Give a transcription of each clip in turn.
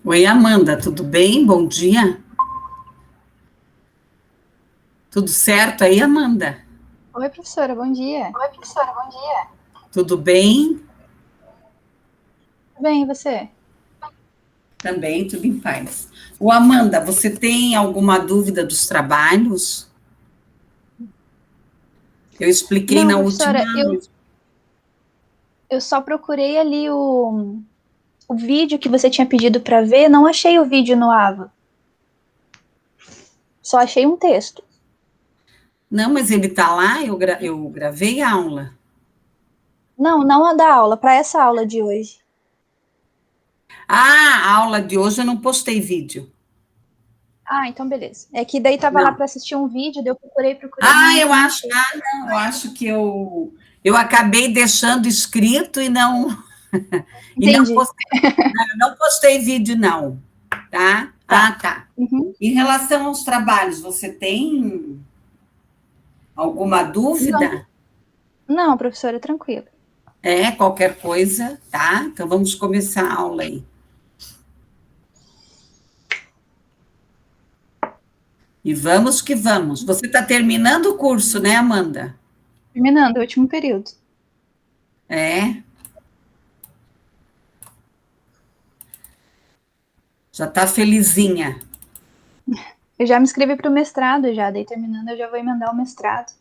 Oi, Amanda, tudo bem? Bom dia. Tudo certo aí, Amanda? Oi, professora, bom dia. Oi, professora, bom dia. Tudo bem? Tudo bem, e você? Também, tudo em paz. Ô, Amanda, você tem alguma dúvida dos trabalhos? Eu expliquei Não, na última. professora, eu só procurei ali o vídeo que você tinha pedido para ver, não achei o vídeo no Ava, só achei um texto. Não, mas ele está lá, eu gravei a aula. Não, não a da aula, para essa aula de hoje. Ah, a aula de hoje eu não postei vídeo. Ah, então beleza. É que daí tava lá Não. para assistir um vídeo, daí eu procurei, Ah, não, eu não acho, achei. não, eu acho que eu acabei deixando escrito e não, e não Entendi. postei. Não postei vídeo, não, tá? Tá. Ah, tá. Uhum. Em relação aos trabalhos, você tem alguma Não, dúvida? não, professora, tranquilo. É, qualquer coisa, tá? Então vamos começar a aula aí. E vamos que vamos. Você está terminando o curso, né, Amanda? Terminando, o último período. É, já está felizinha. Eu já me inscrevi para o mestrado já, daí terminando eu já vou emendar o mestrado.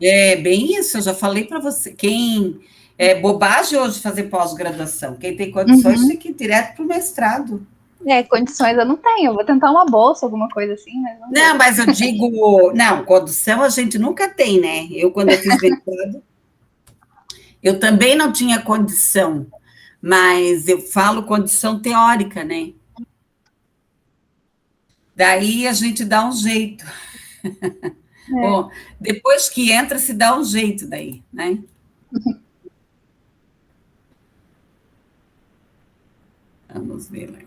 É bem isso, eu já falei para você. Quem é bobagem hoje fazer pós-graduação. Quem tem condições tem Uhum. que ir direto para o mestrado. É, condições eu não tenho. Eu vou tentar uma bolsa, alguma coisa assim, mas não Não, sei. mas eu digo, não, condução a gente nunca tem, né? Eu, quando eu fiz mestrado, eu também não tinha condição, mas eu falo condição teórica, né? Daí a gente dá um jeito. É. Bom, depois que entra, se dá um jeito daí, né? Vamos ver lá.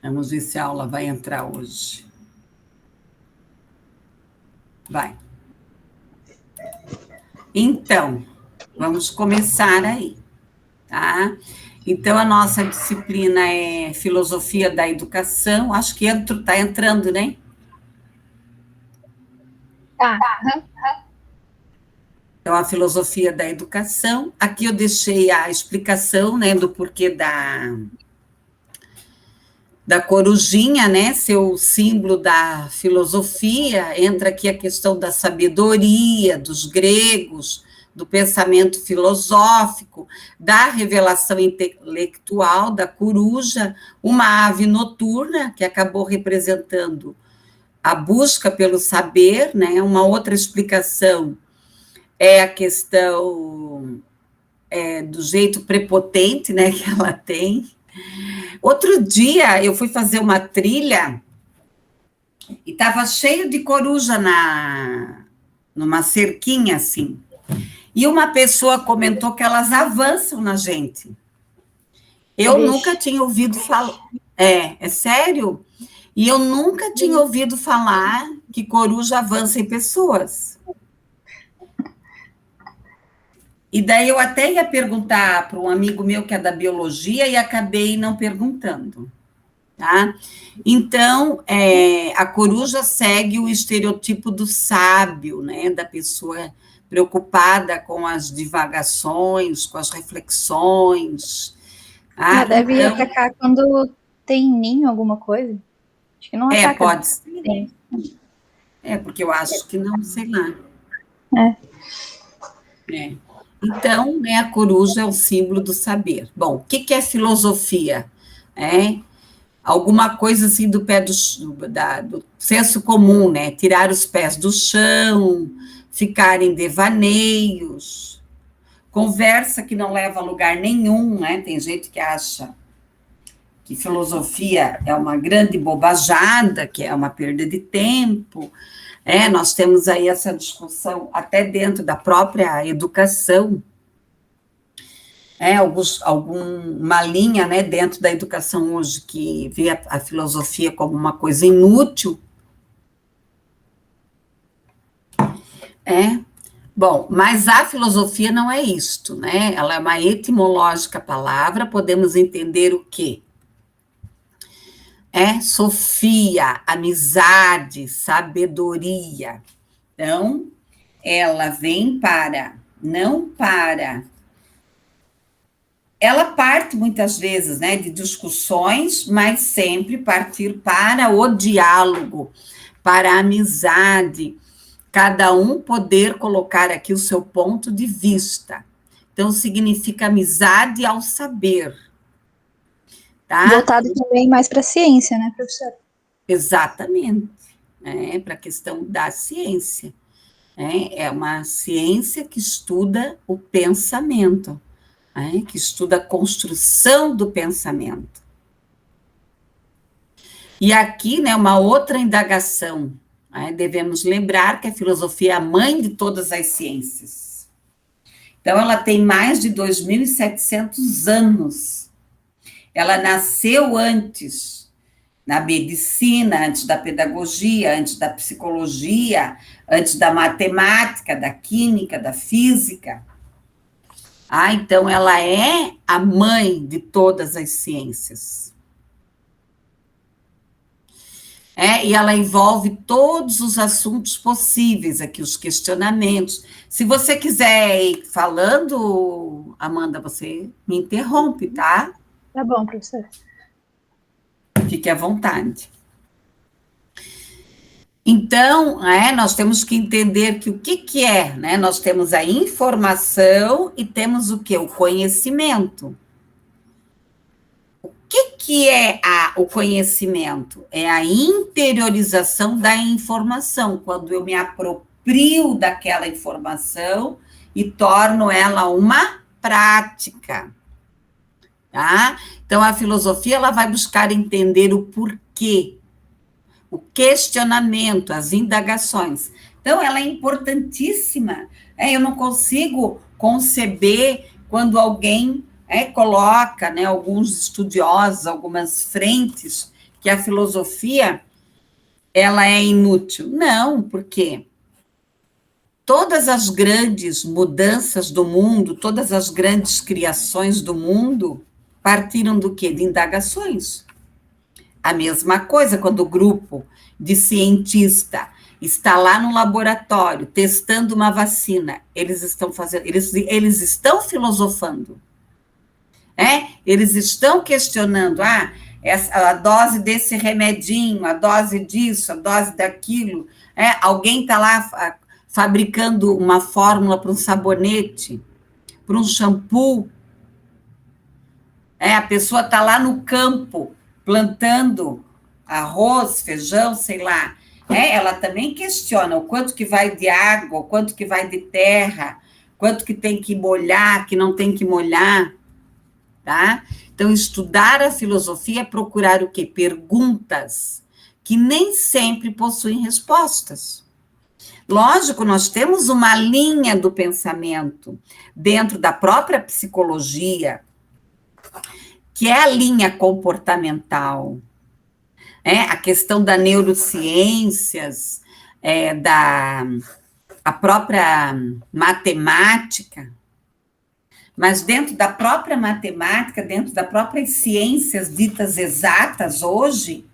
Vamos ver se a aula vai entrar hoje. Vai. Então, vamos começar aí, tá? Então, a nossa disciplina é Filosofia da Educação. Acho que está entrando, né? Tá. Uhum. Então, a Filosofia da Educação. Aqui eu deixei a explicação, né, do porquê da corujinha, né, ser o símbolo da filosofia. Entra aqui a questão da sabedoria dos gregos, do pensamento filosófico, da revelação intelectual da coruja, uma ave noturna que acabou representando a busca pelo saber, né? Uma outra explicação é a questão do jeito prepotente, né, que ela tem. Outro dia eu fui fazer uma trilha e estava cheio de coruja numa cerquinha assim. E uma pessoa comentou que elas avançam na gente. Eu nunca Vixe. tinha ouvido falar. É sério? E eu nunca tinha ouvido falar que coruja avança em pessoas. E daí eu até ia perguntar para um amigo meu que é da biologia e acabei não perguntando, tá? Então, a coruja segue o estereotipo do sábio, né? Da pessoa preocupada com as divagações, com as reflexões. É, Ah, deve então, atacar quando tem ninho, alguma coisa. Acho que não ataca. pode ser. Sim. Porque eu acho que não, sei lá. É. É. Então, né, a coruja é o símbolo do saber. Bom, o que, que é filosofia? É alguma coisa assim do pé do senso comum, né? Tirar os pés do chão, ficar em devaneios, conversa que não leva a lugar nenhum, né? Tem gente que acha que filosofia é uma grande bobajada, que é uma perda de tempo. Nós temos aí essa discussão até dentro da própria educação, alguma linha, né, dentro da educação hoje que vê a filosofia como uma coisa inútil. Bom, mas a filosofia não é isto, né? Ela é uma etimológica palavra, podemos entender o quê? É Sofia, amizade, sabedoria. Então, ela vem para, não para. Ela parte muitas vezes, né, de discussões, mas sempre partir para o diálogo, para a amizade, cada um poder colocar aqui o seu ponto de vista. Então, significa amizade ao saber, tá? Voltado também mais para a ciência, né, professor? Exatamente, né, para a questão da ciência. Né? É uma ciência que estuda o pensamento, né, que estuda a construção do pensamento. E aqui, né, uma outra indagação, né, devemos lembrar que a filosofia é a mãe de todas as ciências. Então, ela tem mais de 2.700 anos. Ela nasceu antes, na medicina, antes da pedagogia, antes da psicologia, antes da matemática, da química, da física. Então, ela é a mãe de todas as ciências. E ela envolve todos os assuntos possíveis aqui, os questionamentos. Se você quiser ir falando, Amanda, você me interrompe, tá? Tá bom, professor. Fique à vontade. Então, nós temos que entender que o que é, né? Nós temos a informação e temos o quê? O conhecimento. O que é o conhecimento? É a interiorização da informação, quando eu me aproprio daquela informação e torno ela uma prática. Tá? Então, a filosofia ela vai buscar entender o porquê, o questionamento, as indagações. Então, ela é importantíssima. Eu não consigo conceber quando alguém coloca, né, alguns estudiosos, algumas frentes, que a filosofia ela é inútil. Não, porque todas as grandes mudanças do mundo, todas as grandes criações do mundo partiram do quê? De indagações. A mesma coisa quando o grupo de cientistas está lá no laboratório testando uma vacina, eles estão fazendo, eles estão filosofando. Eles estão questionando, a dose desse remedinho, a dose disso, a dose daquilo. Alguém está lá fabricando uma fórmula para um sabonete, para um shampoo. A pessoa está lá no campo, plantando arroz, feijão, sei lá. Ela também questiona o quanto que vai de água, o quanto que vai de terra, quanto que tem que molhar, que não tem que molhar. Tá? Então, estudar a filosofia é procurar o quê? Perguntas que nem sempre possuem respostas. Lógico, nós temos uma linha do pensamento dentro da própria psicologia, que é a linha comportamental, a questão da neurociências, a própria matemática. Mas dentro da própria matemática, dentro das próprias ciências ditas exatas hoje,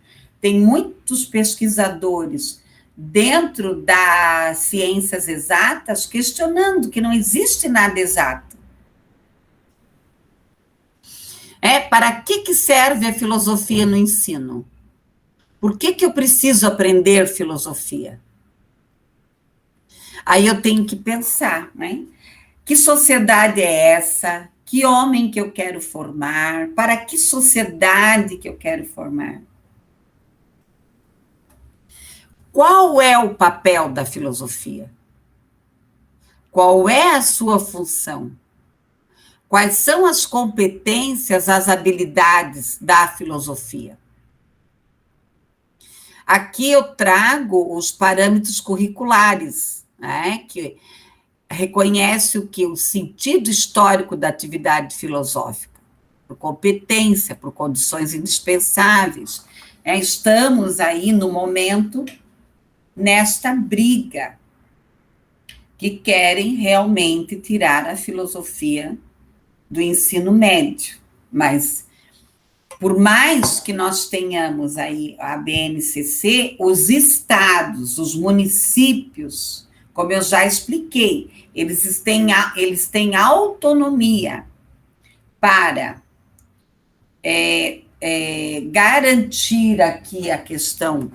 tem muitos pesquisadores dentro das ciências exatas questionando que não existe nada exato. Para que serve a filosofia no ensino? Por que eu preciso aprender filosofia? Aí eu tenho que pensar, né? Que sociedade é essa? Que homem que eu quero formar? Para que sociedade que eu quero formar? Qual é o papel da filosofia? Qual é a sua função? Quais são as competências, as habilidades da filosofia? Aqui eu trago os parâmetros curriculares, né, que reconhece o que? O sentido histórico da atividade filosófica, por competência, por condições indispensáveis. Estamos aí no momento, nesta briga, que querem realmente tirar a filosofia do ensino médio. Mas, por mais que nós tenhamos aí a BNCC, os estados, os municípios, como eu já expliquei, eles têm autonomia para garantir aqui a questão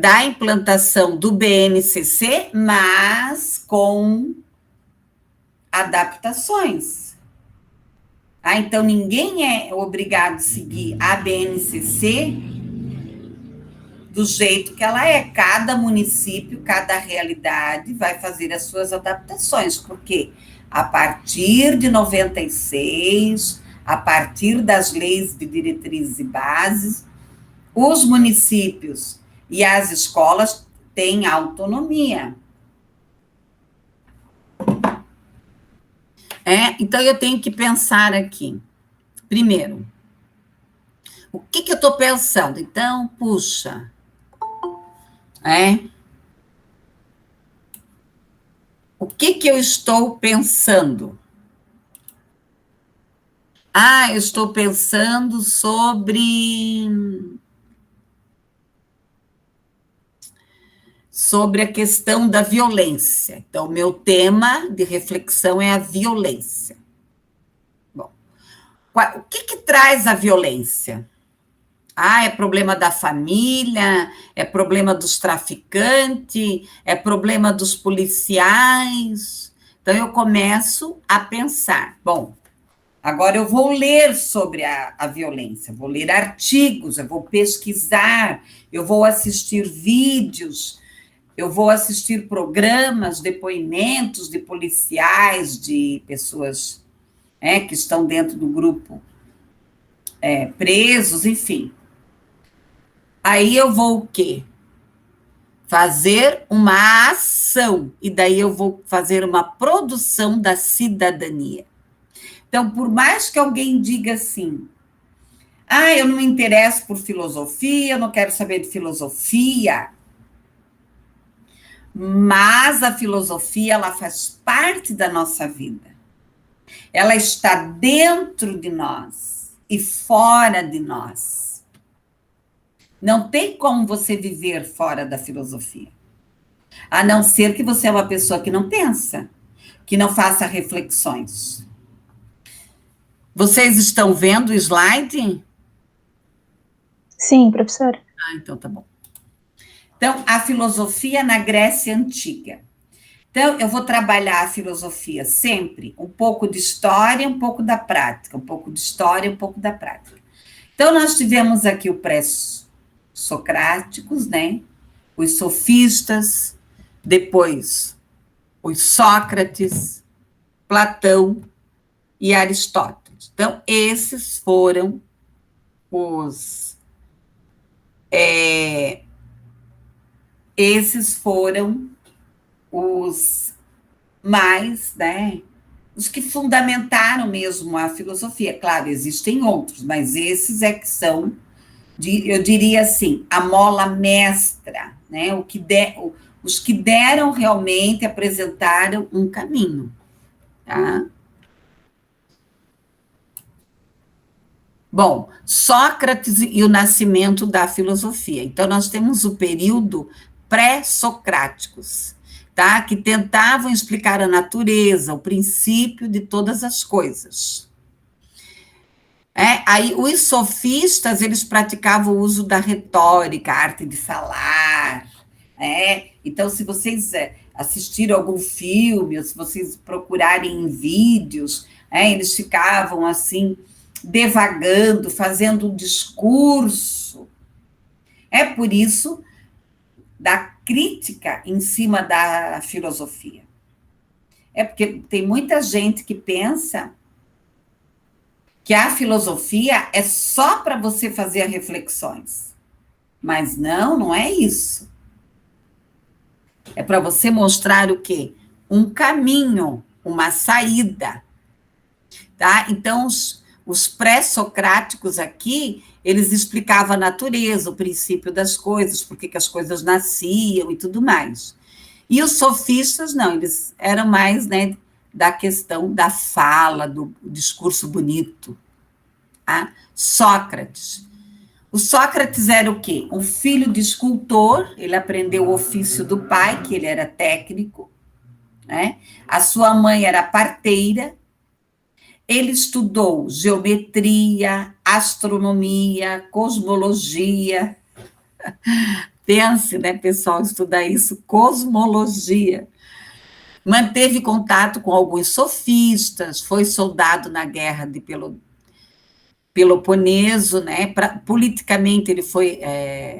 da implantação do BNCC, mas com adaptações. Então, ninguém é obrigado a seguir a BNCC do jeito que ela é. Cada município, cada realidade vai fazer as suas adaptações, porque a partir de 96, a partir das leis de diretrizes e bases, os municípios e as escolas têm autonomia. Então, eu tenho que pensar aqui. Primeiro, o que eu estou pensando? Então, puxa, o que eu estou pensando? Eu estou pensando sobre a questão da violência. Então, meu tema de reflexão é a violência. Bom, o que traz a violência? É problema da família, é problema dos traficantes, é problema dos policiais. Então, eu começo a pensar, bom, agora eu vou ler sobre a violência, vou ler artigos, eu vou pesquisar, eu vou assistir vídeos, eu vou assistir programas, depoimentos de policiais, de pessoas que estão dentro do grupo presos, enfim. Aí eu vou o quê? Fazer uma ação, e daí eu vou fazer uma produção da cidadania. Então, por mais que alguém diga assim, eu não me interesso por filosofia, eu não quero saber de filosofia, mas a filosofia, ela faz parte da nossa vida. Ela está dentro de nós e fora de nós. Não tem como você viver fora da filosofia. A não ser que você é uma pessoa que não pensa, que não faça reflexões. Vocês estão vendo o slide? Sim, professora. Então tá bom. Então, a filosofia na Grécia Antiga. Então, eu vou trabalhar a filosofia sempre, um pouco de história, um pouco da prática, um pouco de história, um pouco da prática. Então, nós tivemos aqui o pré-socráticos, né? Os sofistas, depois os Sócrates, Platão e Aristóteles. Então, esses foram os mais, né, os que fundamentaram mesmo a filosofia. Claro, existem outros, mas esses que são, eu diria assim, a mola mestra, né, os que deram realmente, apresentaram um caminho, tá? Bom, Sócrates e o nascimento da filosofia. Então, nós temos o período pré-socráticos, tá? Que tentavam explicar a natureza, o princípio de todas as coisas. Aí, os sofistas, eles praticavam o uso da retórica, a arte de falar. Então, se vocês assistiram algum filme, ou se vocês procurarem em vídeos, eles ficavam assim, devagando, fazendo um discurso. Por isso, da crítica em cima da filosofia. Porque tem muita gente que pensa que a filosofia é só para você fazer reflexões. Mas não é isso. É para você mostrar o quê? Um caminho, uma saída. Tá? Então, os pré-socráticos aqui, eles explicavam a natureza, o princípio das coisas, por que as coisas nasciam e tudo mais. E os sofistas, não, eles eram mais, né, da questão da fala, do discurso bonito. Tá? Sócrates. O Sócrates era o quê? Um filho de escultor, ele aprendeu o ofício do pai, que ele era técnico, né? A sua mãe era parteira, ele estudou geometria, astronomia, cosmologia. Pense, né, pessoal, estudar isso, cosmologia. Manteve contato com alguns sofistas, foi soldado na guerra de Peloponeso, né? Politicamente ele foi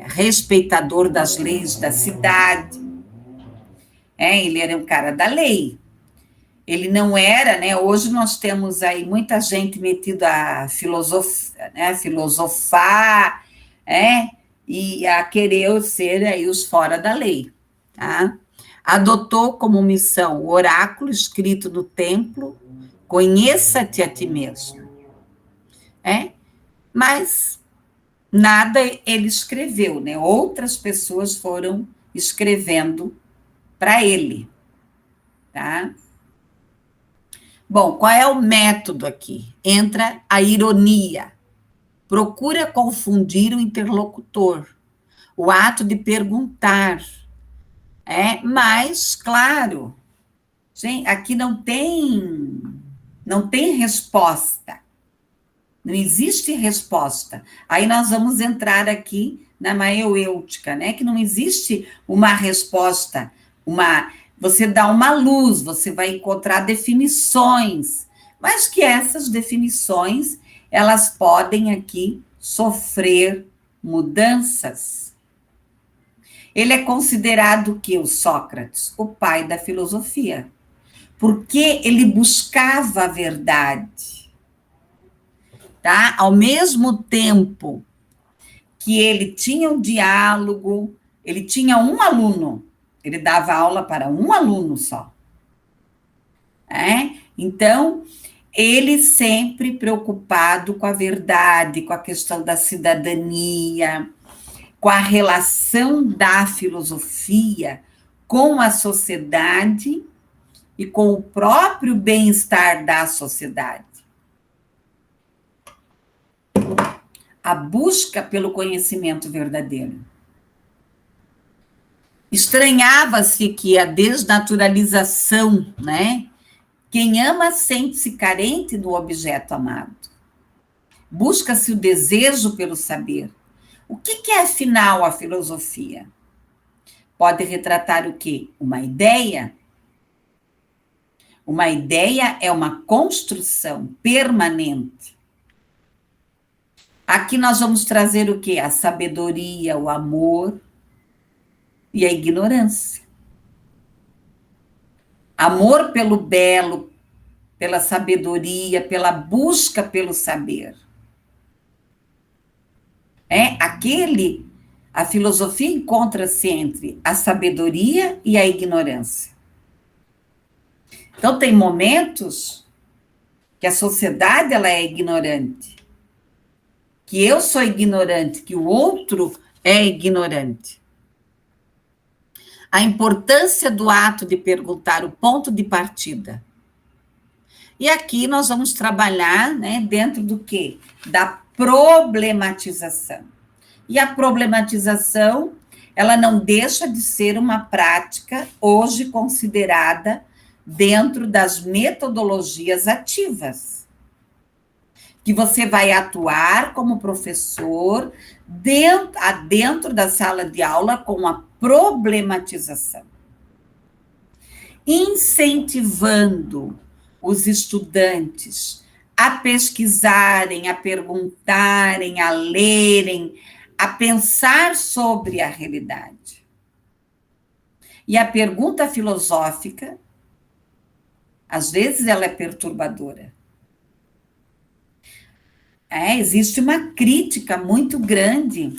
respeitador das leis da cidade, ele era um cara da lei. Ele não era, né? Hoje nós temos aí muita gente metida a filosofar, e a querer ser aí os fora da lei, tá? Adotou como missão o oráculo escrito no templo, conheça-te a ti mesmo. Mas nada ele escreveu, né? Outras pessoas foram escrevendo para ele, tá? Bom, qual é o método aqui? Entra a ironia. Procura confundir o interlocutor, o ato de perguntar. Mas, claro, gente, aqui não tem resposta. Não existe resposta. Aí nós vamos entrar aqui na maiêutica, né? Que não existe uma resposta, você dá uma luz, você vai encontrar definições, mas que essas definições, elas podem aqui sofrer mudanças. Ele é considerado o Sócrates, o pai da filosofia, porque ele buscava a verdade. Tá? Ao mesmo tempo que ele tinha um diálogo, ele tinha um aluno, ele dava aula para um aluno só. Então, ele sempre preocupado com a verdade, com a questão da cidadania, com a relação da filosofia com a sociedade e com o próprio bem-estar da sociedade. A busca pelo conhecimento verdadeiro. Estranhava-se que a desnaturalização, né? Quem ama sente-se carente do objeto amado. Busca-se o desejo pelo saber. O que é, afinal, a filosofia? Pode retratar o quê? Uma ideia? Uma ideia é uma construção permanente. Aqui nós vamos trazer o quê? A sabedoria, o amor e a ignorância. Amor pelo belo, pela sabedoria, pela busca pelo saber. A filosofia encontra-se entre a sabedoria e a ignorância. Então, tem momentos que a sociedade ela é ignorante, que eu sou ignorante, que o outro é ignorante. A importância do ato de perguntar, o ponto de partida. E aqui nós vamos trabalhar, né, dentro do quê? Da problematização. E a problematização, ela não deixa de ser uma prática hoje considerada dentro das metodologias ativas. Que você vai atuar como professor dentro da sala de aula com a problematização. Incentivando os estudantes a pesquisarem, a perguntarem, a lerem, a pensar sobre a realidade. E a pergunta filosófica, às vezes, ela é perturbadora. Existe uma crítica muito grande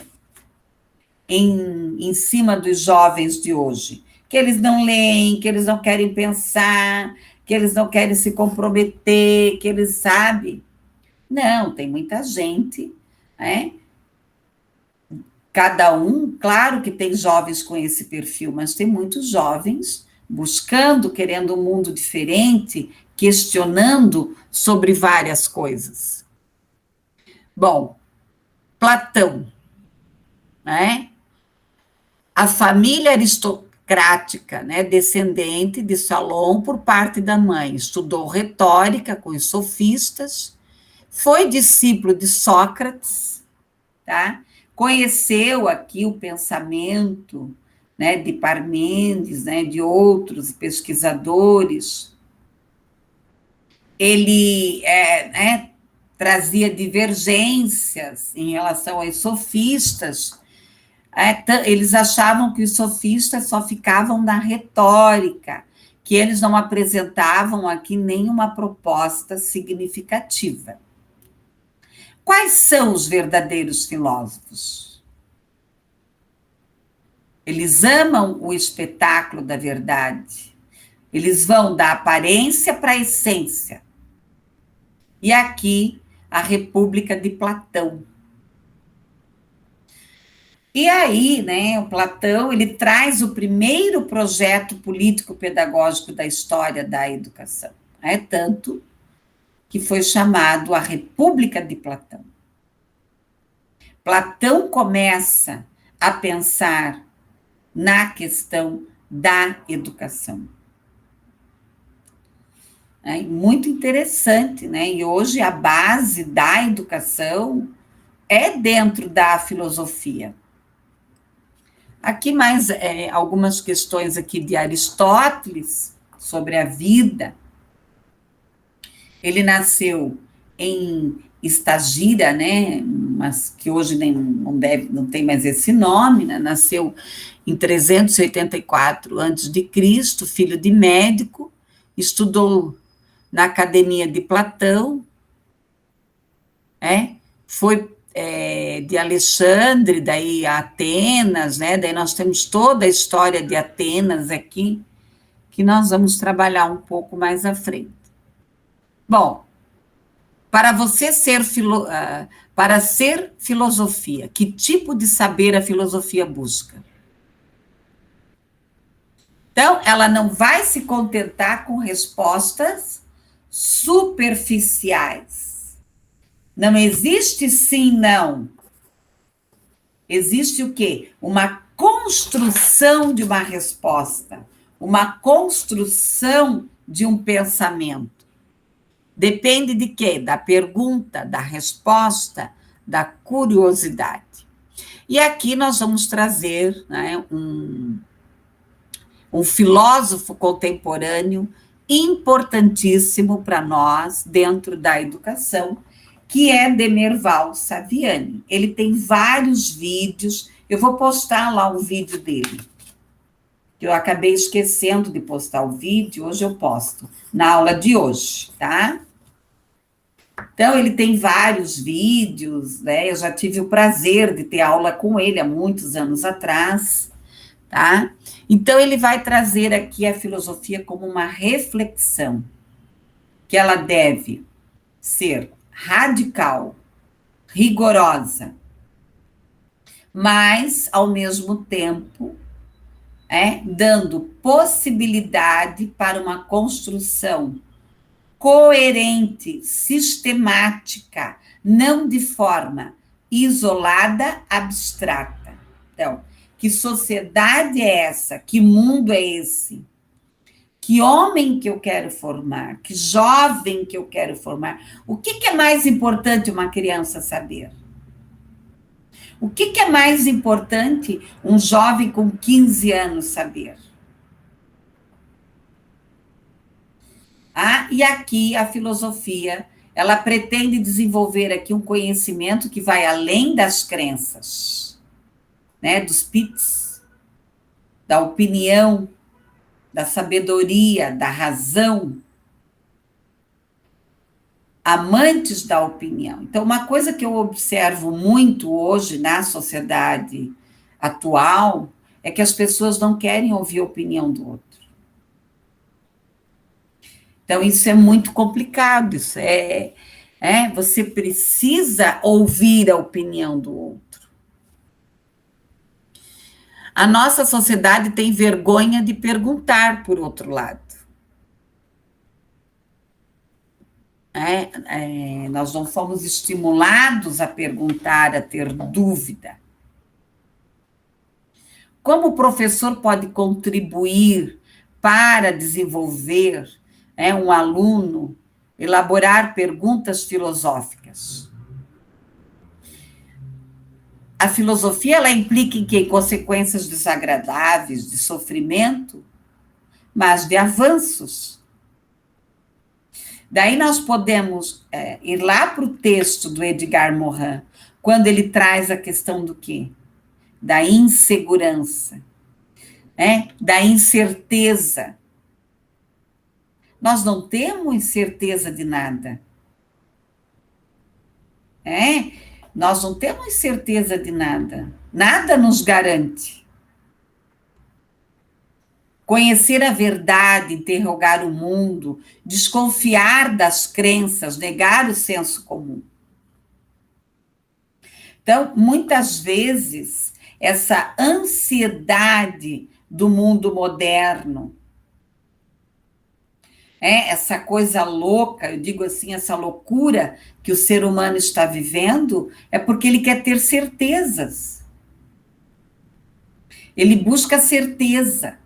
em cima dos jovens de hoje, que eles não leem, que eles não querem pensar, que eles não querem se comprometer, que eles sabem. Não, tem muita gente, Cada um, claro que tem jovens com esse perfil, mas tem muitos jovens buscando, querendo um mundo diferente, questionando sobre várias coisas. Bom, Platão, né? A família aristocrática, né, descendente de Salom por parte da mãe, estudou retórica com os sofistas, foi discípulo de Sócrates, tá? Conheceu aqui o pensamento, né, de Parmênides, né, de outros pesquisadores. Ele né, trazia divergências em relação aos sofistas. Eles achavam que os sofistas só ficavam na retórica, que eles não apresentavam aqui nenhuma proposta significativa. Quais são os verdadeiros filósofos? Eles amam o espetáculo da verdade. Eles vão da aparência para a essência. E aqui, a República de Platão. E aí, né, o Platão, ele traz o primeiro projeto político-pedagógico da história da educação. Tanto que foi chamado a República de Platão. Platão começa a pensar na questão da educação. Muito interessante, né? E hoje a base da educação é dentro da filosofia. Aqui mais algumas questões aqui de Aristóteles sobre a vida. Ele nasceu em Estagira, né? Mas que hoje não tem mais esse nome, né? Nasceu em 384 a.C., filho de médico, estudou na Academia de Platão, foi de Alexandre, daí a Atenas, né? Daí nós temos toda a história de Atenas aqui, que nós vamos trabalhar um pouco mais à frente. Bom, para ser filosofia, que tipo de saber a filosofia busca? Então, ela não vai se contentar com respostas superficiais. Não existe sim, não. Existe o quê? Uma construção de uma resposta, uma construção de um pensamento. Depende de quê? Da pergunta, da resposta, da curiosidade. E aqui nós vamos trazer, né, um filósofo contemporâneo importantíssimo para nós dentro da educação, que é Demerval Saviani. Ele tem vários vídeos, eu vou postar lá o vídeo dele. Eu acabei esquecendo de postar o vídeo, hoje eu posto, na aula de hoje, tá? Então, ele tem vários vídeos, né? Eu já tive o prazer de ter aula com ele há muitos anos atrás, tá? Então, ele vai trazer aqui a filosofia como uma reflexão, que ela deve ser radical, rigorosa, mas, ao mesmo tempo, dando possibilidade para uma construção coerente, sistemática, não de forma isolada, abstrata. Então, que sociedade é essa? Que mundo é esse? Que homem que eu quero formar? Que jovem que eu quero formar? O que é mais importante uma criança saber? O que é mais importante um jovem com 15 anos saber? E aqui a filosofia, ela pretende desenvolver aqui um conhecimento que vai além das crenças, né, dos pits, da opinião, da sabedoria, da razão, amantes da opinião. Então, uma coisa que eu observo muito hoje na sociedade atual é que as pessoas não querem ouvir a opinião do outro. Então, isso é muito complicado, isso você precisa ouvir a opinião do outro. A nossa sociedade tem vergonha de perguntar, por outro lado. Nós não fomos estimulados a perguntar, a ter dúvida. Como o professor pode contribuir para desenvolver um aluno, elaborar perguntas filosóficas? A filosofia, ela implica em quê? Consequências desagradáveis, de sofrimento, mas de avanços. Daí nós podemos ir lá para o texto do Edgar Morin, quando ele traz a questão do quê? Da insegurança, da incerteza. Nós não temos certeza de nada. Nós não temos certeza de nada. Nada nos garante. Conhecer a verdade, interrogar o mundo, desconfiar das crenças, negar o senso comum. Então, muitas vezes, essa ansiedade do mundo moderno, essa coisa louca, eu digo assim, essa loucura que o ser humano está vivendo, é porque ele quer ter certezas. Ele busca certeza.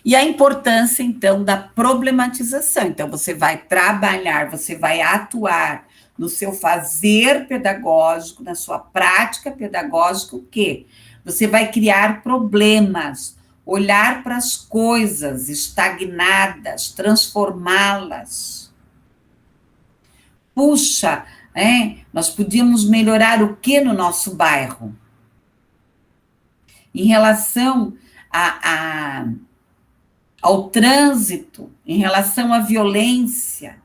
E a importância, então, da problematização. Então, você vai trabalhar, você vai atuar no seu fazer pedagógico, na sua prática pedagógica, o quê? Você vai criar problemas, olhar para as coisas estagnadas, transformá-las. Puxa, nós podíamos melhorar o que no nosso bairro? Em relação ao trânsito, em relação à violência,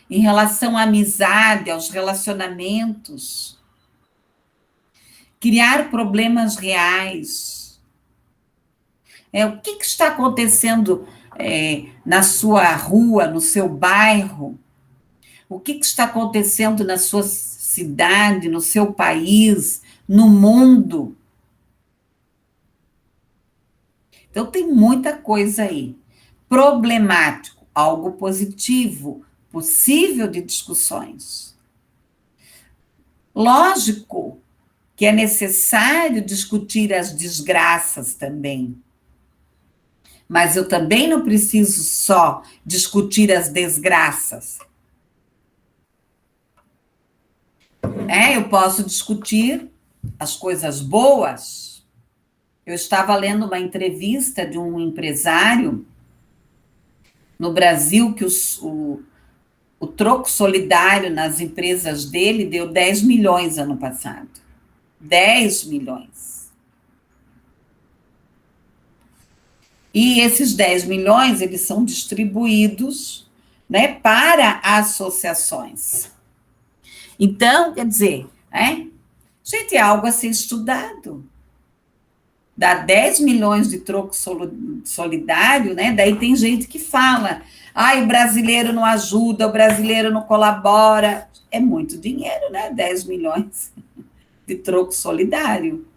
em relação à amizade, aos relacionamentos. Criar problemas reais. O que está acontecendo na sua rua, no seu bairro? O que está acontecendo na sua cidade, no seu país, no mundo? Então, tem muita coisa aí. Problemático, algo positivo, possível de discussões. Lógico que é necessário discutir as desgraças também. Mas eu também não preciso só discutir as desgraças. Eu posso discutir as coisas boas. Eu estava lendo uma entrevista de um empresário no Brasil que o troco solidário nas empresas dele deu 10 milhões ano passado. 10 milhões. E esses 10 milhões, eles são distribuídos, para associações. Então, quer dizer, gente, é algo a ser estudado. Dá 10 milhões de troco solidário, daí tem gente que fala, o brasileiro não ajuda, o brasileiro não colabora. É muito dinheiro, 10 milhões de troco solidário.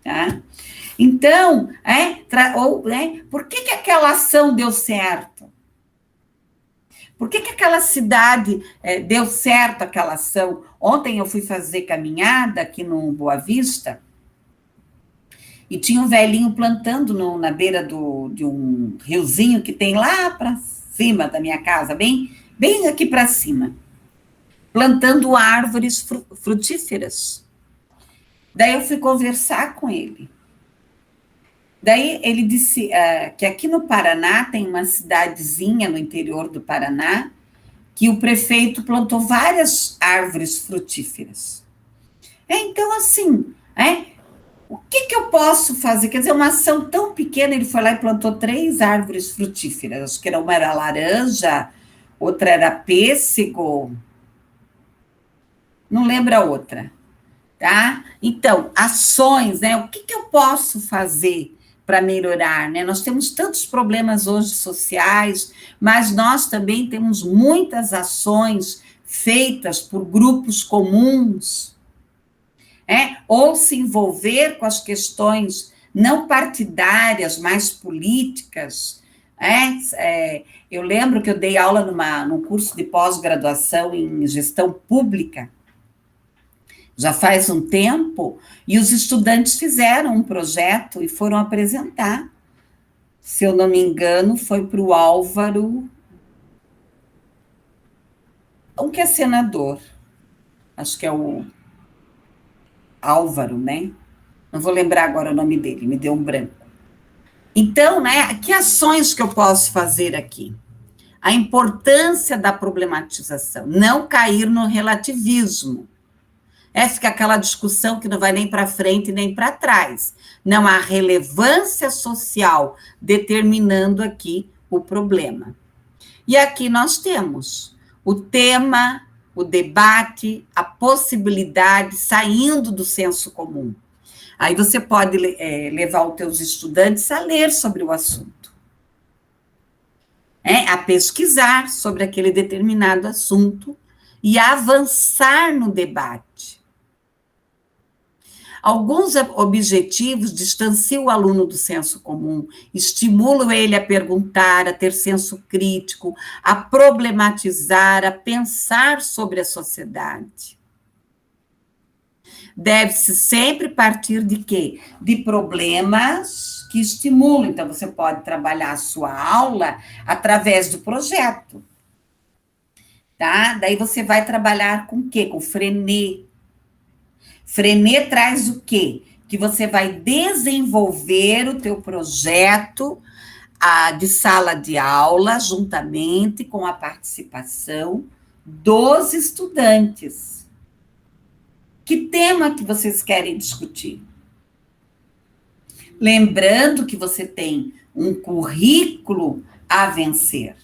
Tá? Então, por que aquela ação deu certo? Por que aquela cidade deu certo, aquela ação? Ontem eu fui fazer caminhada aqui no Boa Vista, e tinha um velhinho plantando na beira de um riozinho que tem lá para cima da minha casa, bem aqui para cima, plantando árvores frutíferas. Daí eu fui conversar com ele. Daí ele disse que aqui no Paraná tem uma cidadezinha no interior do Paraná que o prefeito plantou várias árvores frutíferas. Então, assim, o que eu posso fazer? Quer dizer, uma ação tão pequena, ele foi lá e plantou 3 árvores frutíferas. Acho que uma era laranja, outra era pêssego, não lembro a outra, tá? Então, ações, o que eu posso fazer para melhorar, Nós temos tantos problemas hoje sociais, mas nós também temos muitas ações feitas por grupos comuns, ou se envolver com as questões não partidárias, mais políticas. Eu lembro que eu dei aula num curso de pós-graduação em gestão pública, já faz um tempo, e os estudantes fizeram um projeto e foram apresentar. Se eu não me engano, foi para o Álvaro, um que é senador, acho que é o Álvaro, né? Não vou lembrar agora o nome dele, me deu um branco. Então, que ações que eu posso fazer aqui? A importância da problematização, não cair no relativismo. Fica aquela discussão que não vai nem para frente nem para trás. Não há relevância social determinando aqui o problema. E aqui nós temos o tema, o debate, a possibilidade saindo do senso comum. Aí você pode levar os teus estudantes a ler sobre o assunto, a pesquisar sobre aquele determinado assunto e a avançar no debate. Alguns objetivos distanciam o aluno do senso comum, estimulam ele a perguntar, a ter senso crítico, a problematizar, a pensar sobre a sociedade. Deve-se sempre partir de quê? De problemas que estimulam. Então, você pode trabalhar a sua aula através do projeto. Tá? Daí você vai trabalhar com o quê? Com Freinet. Freinet traz o quê? Que você vai desenvolver o teu projeto de sala de aula, juntamente com a participação dos estudantes. Que tema que vocês querem discutir? Lembrando que você tem um currículo a vencer.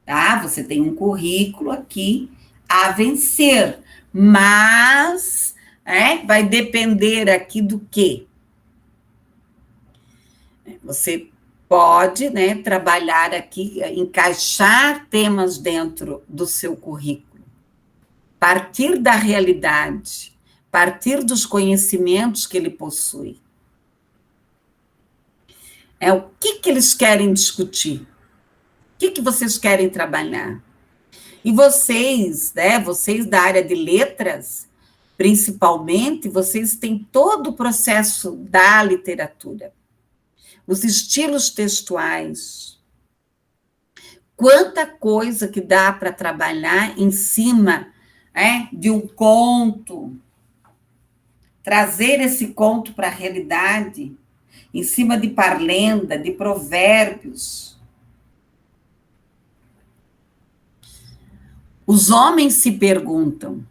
Tá? Você tem um currículo aqui a vencer, mas vai depender aqui do quê? Você pode, trabalhar aqui, encaixar temas dentro do seu currículo, partir da realidade, partir dos conhecimentos que ele possui. O que eles querem discutir? O que vocês querem trabalhar? E vocês, vocês da área de letras, principalmente, vocês têm todo o processo da literatura, os estilos textuais, quanta coisa que dá para trabalhar em cima de um conto, trazer esse conto para a realidade, em cima de parlenda, de provérbios. Os homens se perguntam,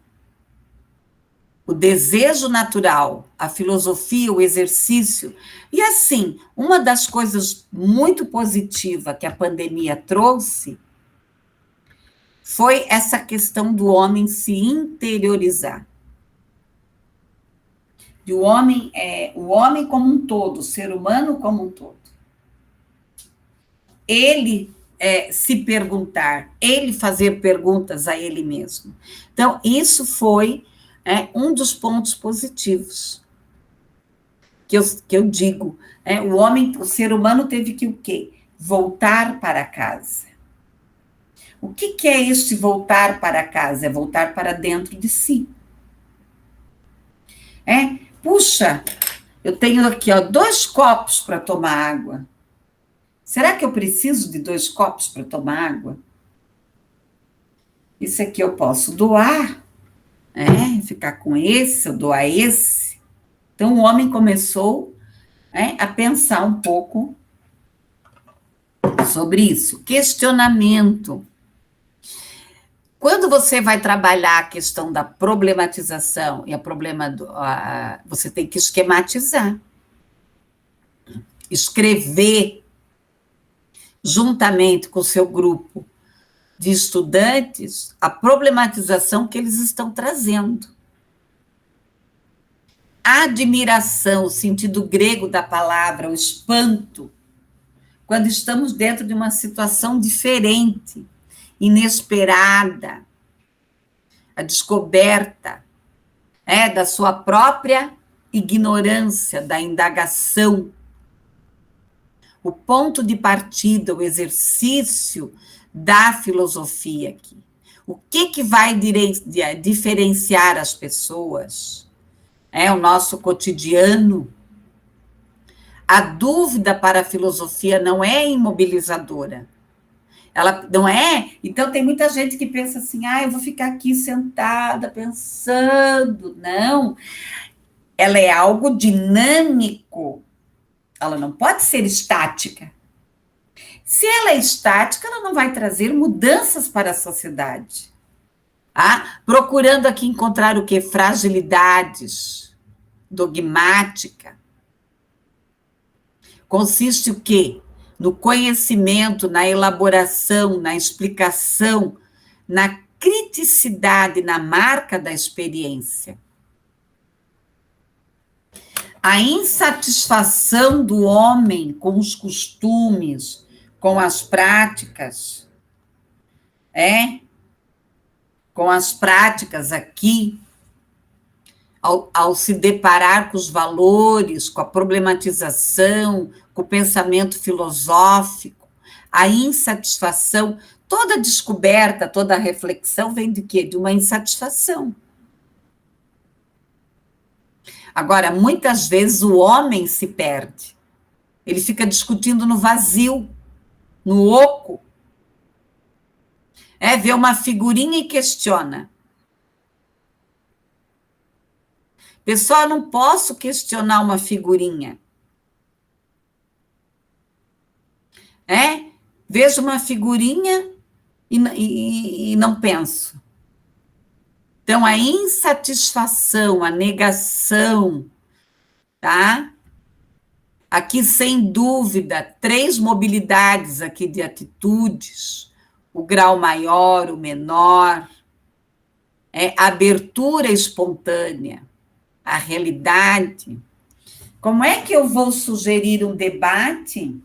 o desejo natural, a filosofia, o exercício. E assim, uma das coisas muito positivas que a pandemia trouxe foi essa questão do homem se interiorizar. O homem como um todo, o ser humano como um todo. Ele se perguntar, ele fazer perguntas a ele mesmo. Então, isso foi um dos pontos positivos que eu digo. O ser humano teve que o quê? Voltar para casa. O que é esse voltar para casa? É voltar para dentro de si. Puxa, eu tenho aqui 2 copos para tomar água. Será que eu preciso de 2 copos para tomar água? Isso aqui eu posso doar, ficar com esse, eu doar esse. Então, o homem começou a pensar um pouco sobre isso. Questionamento. Quando você vai trabalhar a questão da problematização e você tem que esquematizar, escrever juntamente com o seu grupo de estudantes a problematização que eles estão trazendo. A admiração, o sentido grego da palavra, o espanto, quando estamos dentro de uma situação diferente, inesperada, a descoberta, da sua própria ignorância, da indagação. O ponto de partida, o exercício da filosofia aqui. O que vai diferenciar as pessoas? O nosso cotidiano. A dúvida para a filosofia não é imobilizadora. Ela não é. Então, tem muita gente que pensa assim: eu vou ficar aqui sentada pensando. Não. Ela é algo dinâmico. Ela não pode ser estática. Se ela é estática, ela não vai trazer mudanças para a sociedade. Procurando aqui encontrar o quê? Fragilidades, dogmática. Consiste o quê? No conhecimento, na elaboração, na explicação, na criticidade, na marca da experiência. A insatisfação do homem com os costumes, com as práticas, com as práticas aqui, ao se deparar com os valores, com a problematização, com o pensamento filosófico, a insatisfação, toda descoberta, toda reflexão vem de quê? De uma insatisfação. Agora, muitas vezes o homem se perde. Ele fica discutindo no vazio, no oco. Vê uma figurinha e questiona. Pessoal, eu não posso questionar uma figurinha. Vejo uma figurinha e não penso. Então, a insatisfação, a negação, tá? Aqui, sem dúvida, 3 mobilidades aqui de atitudes, o grau maior, o menor, abertura espontânea, a realidade. Como é que eu vou sugerir um debate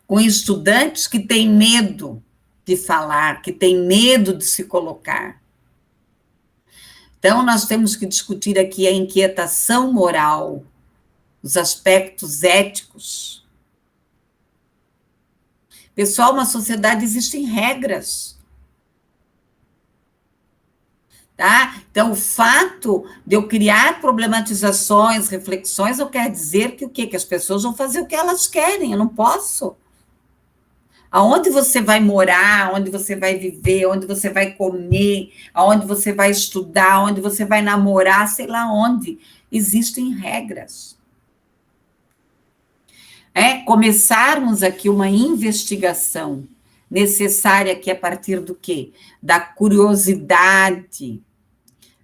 com estudantes que têm medo de falar, que têm medo de se colocar? Então, nós temos que discutir aqui a inquietação moral, os aspectos éticos. Pessoal, uma sociedade existem regras. Tá? Então, o fato de eu criar problematizações, reflexões, não quer dizer que o quê? Que as pessoas vão fazer o que elas querem, eu não posso. Aonde você vai morar, onde você vai viver, onde você vai comer, aonde você vai estudar, onde você vai namorar, sei lá onde, existem regras. Começarmos aqui uma investigação necessária aqui a partir do quê? Da curiosidade,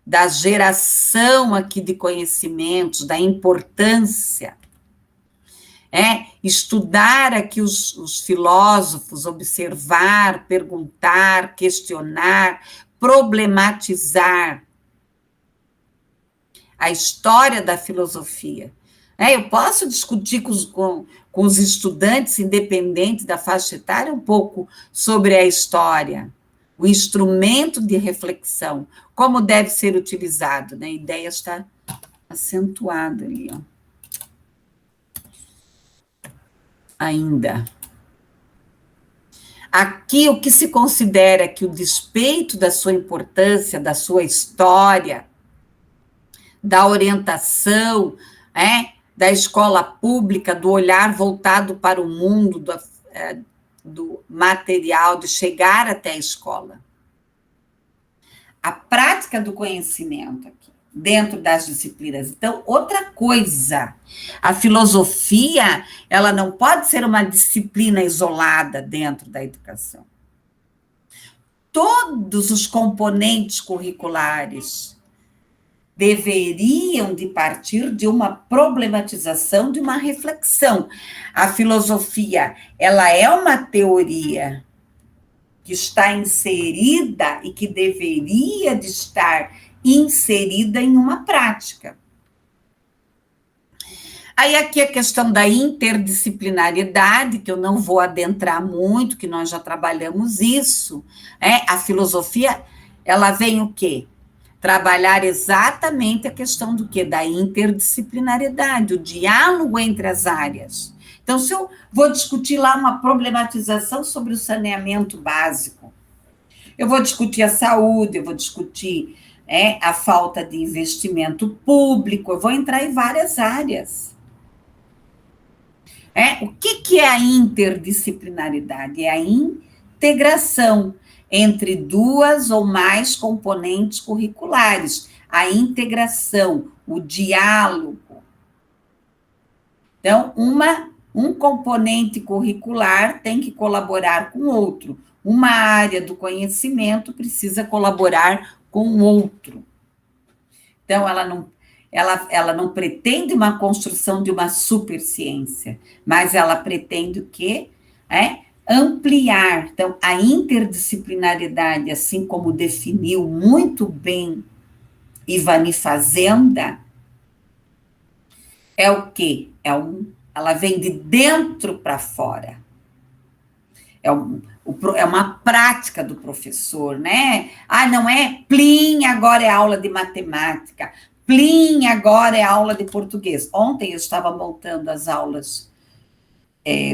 da geração aqui de conhecimentos, da importância. Estudar aqui os filósofos, observar, perguntar, questionar, problematizar a história da filosofia. Eu posso discutir com os estudantes, independente da faixa etária, um pouco sobre a história, o instrumento de reflexão, como deve ser utilizado, né? A ideia está acentuada ali, ó. Ainda. Aqui, o que se considera que o despeito da sua importância, da sua história, da orientação, da escola pública, do olhar voltado para o mundo, do material, de chegar até a escola. A prática do conhecimento aqui, dentro das disciplinas. Então, outra coisa, a filosofia, ela não pode ser uma disciplina isolada dentro da educação. Todos os componentes curriculares deveriam de partir de uma problematização, de uma reflexão. A filosofia, ela é uma teoria que está inserida e que deveria de estar inserida em uma prática. Aí aqui a questão da interdisciplinariedade, que eu não vou adentrar muito, que nós já trabalhamos isso, A filosofia, ela vem o quê? trabalhar exatamente a questão do quê? Da interdisciplinaridade, o diálogo entre as áreas. Então, se eu vou discutir lá uma problematização sobre o saneamento básico, eu vou discutir a saúde, eu vou discutir a falta de investimento público, eu vou entrar em várias áreas. O que é a interdisciplinaridade? É a integração entre duas ou mais componentes curriculares, a integração, o diálogo. Então, um componente curricular tem que colaborar com outro. Uma área do conhecimento precisa colaborar com o outro. Então, ela não pretende uma construção de uma superciência, mas ela pretende o quê? Ampliar. Então, a interdisciplinaridade, assim como definiu muito bem Ivani Fazenda, é o quê? Ela vem de dentro para fora. É uma prática do professor, né? Não é plim, agora é aula de matemática, plim, agora é aula de português. Ontem eu estava montando as aulas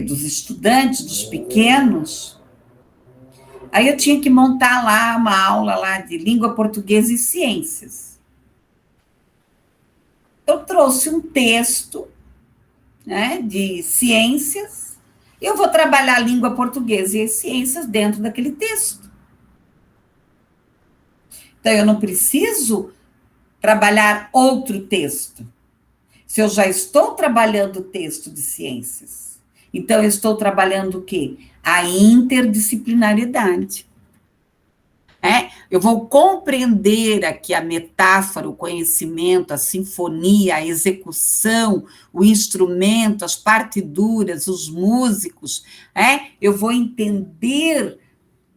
dos estudantes, dos pequenos, aí eu tinha que montar lá uma aula lá de língua portuguesa e ciências. Eu trouxe um texto, né, de ciências, e eu vou trabalhar a língua portuguesa e as ciências dentro daquele texto. Então, eu não preciso trabalhar outro texto, se eu já estou trabalhando o texto de ciências. Então, eu estou trabalhando o quê? A interdisciplinaridade. Eu vou compreender aqui a metáfora, o conhecimento, a sinfonia, a execução, o instrumento, as partituras, os músicos, eu vou entender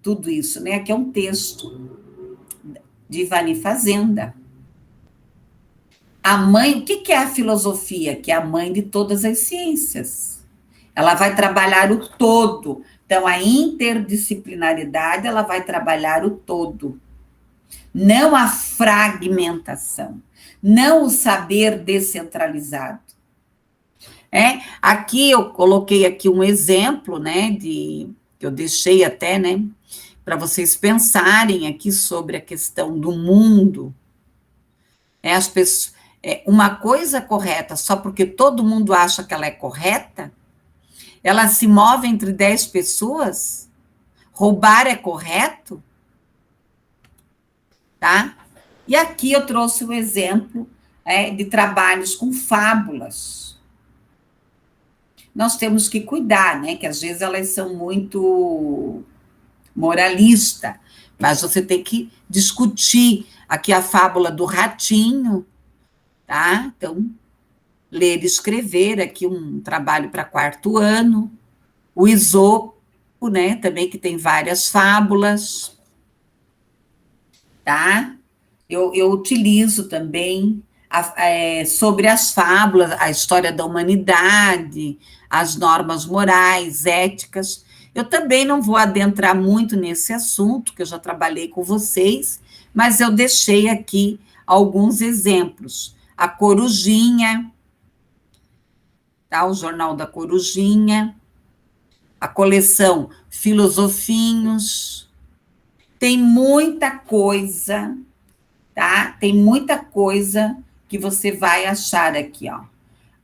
tudo isso, né? Aqui é um texto de Ivani Fazenda. A mãe, o que é a filosofia? Que é a mãe de todas as ciências. Ela vai trabalhar o todo. Então, a interdisciplinaridade, ela vai trabalhar o todo. Não a fragmentação. Não o saber descentralizado. Aqui eu coloquei aqui um exemplo, né, que eu deixei até, né, para vocês pensarem aqui sobre a questão do mundo. As pessoas, uma coisa correta, só porque todo mundo acha que ela é correta, ela se move entre 10 pessoas? Roubar é correto? Tá? E aqui eu trouxe o exemplo de trabalhos com fábulas. Nós temos que cuidar, né? Que às vezes elas são muito moralistas, mas você tem que discutir. Aqui a fábula do ratinho, tá? Então, ler e escrever, aqui um trabalho para 4º ano. O Esopo, né, também, que tem várias fábulas, tá? Eu utilizo também sobre as fábulas, a história da humanidade, as normas morais, éticas. Eu também não vou adentrar muito nesse assunto, que eu já trabalhei com vocês, mas eu deixei aqui alguns exemplos. A Corujinha, tá? O Jornal da Corujinha, a coleção Filosofinhos, tem muita coisa, tá? Tem muita coisa que você vai achar aqui, ó.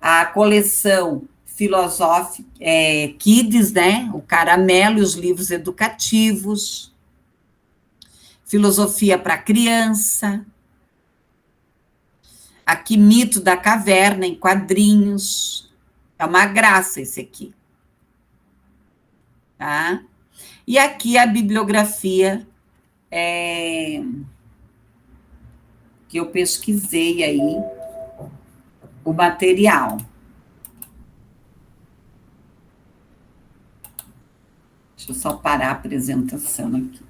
A coleção Filosófica, Kids, né? O Caramelo e os livros educativos, Filosofia para criança, aqui Mito da Caverna em quadrinhos, é uma graça esse aqui. Tá? E aqui a bibliografia que eu pesquisei aí, o material. Deixa eu só parar a apresentação aqui.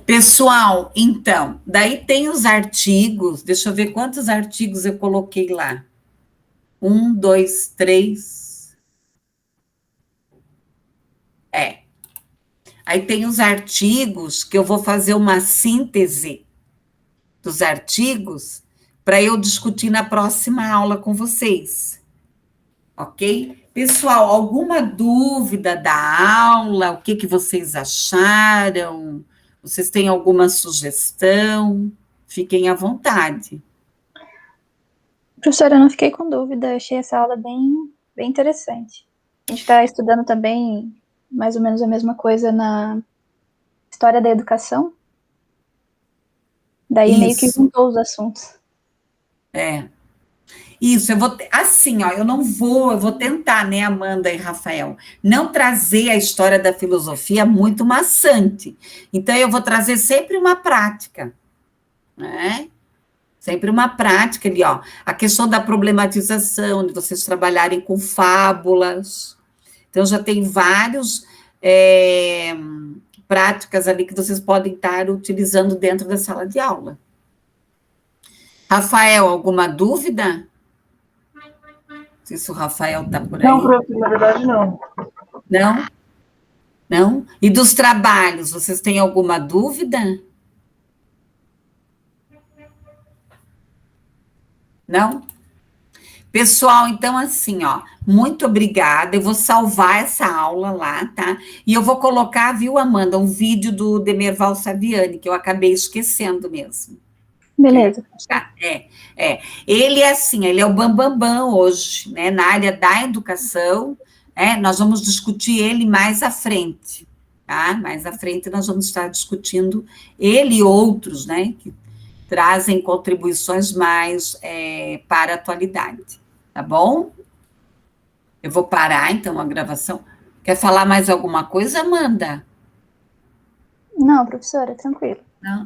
Pessoal, então, daí tem os artigos, deixa eu ver quantos artigos eu coloquei lá. 1, 2, 3... Aí tem os artigos que eu vou fazer uma síntese, dos artigos para eu discutir na próxima aula com vocês, ok? Pessoal, alguma dúvida da aula? O que vocês acharam? Vocês têm alguma sugestão? Fiquem à vontade. Professora, eu não fiquei com dúvida, achei essa aula bem, bem interessante. A gente está estudando também mais ou menos a mesma coisa na história da educação. Daí meio que juntou os assuntos. Isso, eu vou, assim, ó, eu vou tentar, né, Amanda e Rafael, não trazer a história da filosofia muito maçante. Então, eu vou trazer sempre uma prática, né? Sempre uma prática ali, ó. A questão da problematização, de vocês trabalharem com fábulas. Então, já tem vários práticas ali que vocês podem estar utilizando dentro da sala de aula. Rafael, alguma dúvida? Não sei se o Rafael está por aí. Não, prof, na verdade, não. Não? Não? E dos trabalhos, vocês têm alguma dúvida? Não? Pessoal, então assim, ó, muito obrigada, eu vou salvar essa aula lá, tá? E eu vou colocar, viu, Amanda, um vídeo do Demerval Saviani, que eu acabei esquecendo mesmo. Beleza. Ele é assim, ele é o bambambam hoje, né, na área da educação, nós vamos discutir ele mais à frente, tá? Mais à frente nós vamos estar discutindo ele e outros, né, que trazem contribuições mais para a atualidade, tá bom? Eu vou parar, então, a gravação. Quer falar mais alguma coisa, Amanda? Não, professora, tranquilo. Não,